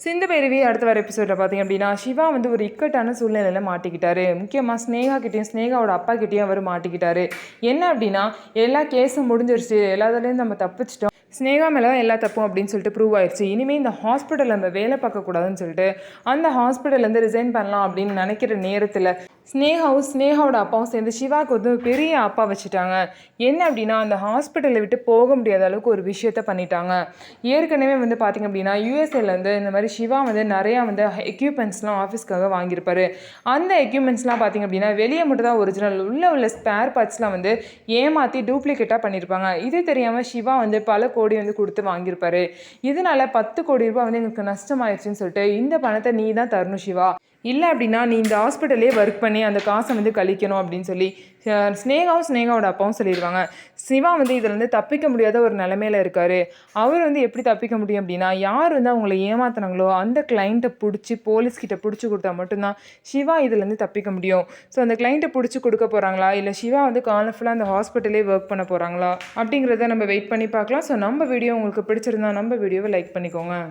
சிந்து பேரவி அடுத்த வர எபிசோடில் பார்த்தீங்க அப்படின்னா சிவா வந்து ஒரு இக்கட்டான சூழ்நிலையில் மாட்டிக்கிட்டாரு. முக்கியமாக ஸ்னேகா கிட்டேயும் ஸ்னேகாவோட அப்பா கிட்டேயும் அவர் மாட்டிக்கிட்டாரு. என்ன அப்படின்னா எல்லா கேஸும் முடிஞ்சிருச்சு, எல்லாத்துலேயும் நம்ம தப்பிச்சிட்டோம், ஸ்னேகா மேலே தான் எல்லா தப்பும் அப்படின்னு சொல்லிட்டு ப்ரூவ் ஆயிடுச்சு. இனிமேல் இந்த ஹாஸ்பிட்டலில் நம்ம வேலை பார்க்கக்கூடாதுன்னு சொல்லிட்டு அந்த ஹாஸ்பிட்டல்லேருந்து ரிசைன் பண்ணலாம் அப்படின்னு நினைக்கிற நேரத்தில் ஸ்னேகாவோட அப்பாவும் சேர்ந்து சிவாவுக்கு வந்து பெரிய அப்பா வச்சுட்டாங்க. என்ன அப்படின்னா அந்த ஹாஸ்பிட்டலை விட்டு போக முடியாத அளவுக்கு ஒரு விஷயத்த பண்ணிட்டாங்க. ஏற்கனவே வந்து பார்த்திங்க அப்படின்னா யூஎஸ்ஏலேருந்து இந்த மாதிரி சிவா வந்து நிறையா வந்து எக்யூப்மெண்ட்ஸ்லாம் ஆஃபீஸ்க்காக வாங்கியிருப்பாரு. அந்த எக்யூப்மெண்ட்ஸ்லாம் பார்த்திங்க அப்படின்னா வெளியே மட்டும் தான் ஒரிஜினல், உள்ள ஸ்பேர் பார்ட்ஸ்லாம் வந்து ஏமாற்றி டூப்ளிகேட்டாக பண்ணியிருப்பாங்க. இது தெரியாமல் சிவா வந்து பல கோடி வந்து கொடுத்து வாங்கியிருப்பாரு. இதனால் 10 கோடி ரூபாய் வந்து எங்களுக்கு நஷ்டமாயிடுச்சுன்னு சொல்லிட்டு இந்த பணத்தை நீ தான் தரணும் சிவா, இல்லை அப்படின்னா நீ இந்த ஹாஸ்பிட்டலே ஒர்க் பண்ணி அந்த காசை வந்து கழிக்கணும் அப்படின்னு சொல்லி ஸ்னேகாவோட அப்பாவும் சொல்லிடுவாங்க. சிவா வந்து இதில் தப்பிக்க முடியாத ஒரு நிலைமையில இருக்கார். அவர் வந்து எப்படி தப்பிக்க முடியும் அப்படின்னா யார் வந்து அவங்கள ஏமாத்தினாங்களோ அந்த கிளைண்ட்டை பிடிச்சி போலீஸ்கிட்ட பிடிச்சி கொடுத்தா மட்டும்தான் சிவா இதுலேருந்து தப்பிக்க முடியும். ஸோ அந்த கிளைண்ட்டை பிடிச்சி கொடுக்க போகிறாங்களா, இல்லை சிவா வந்து காலம் ஃபுல்லாக அந்த ஹாஸ்பிட்டலே ஒர்க் பண்ண போகிறாங்களா அப்படிங்கிறத நம்ம வெயிட் பண்ணி பார்க்கலாம். ஸோ நம்ம வீடியோ உங்களுக்கு பிடிச்சிருந்தா நம்ம வீடியோவை லைக் பண்ணிக்கோங்க.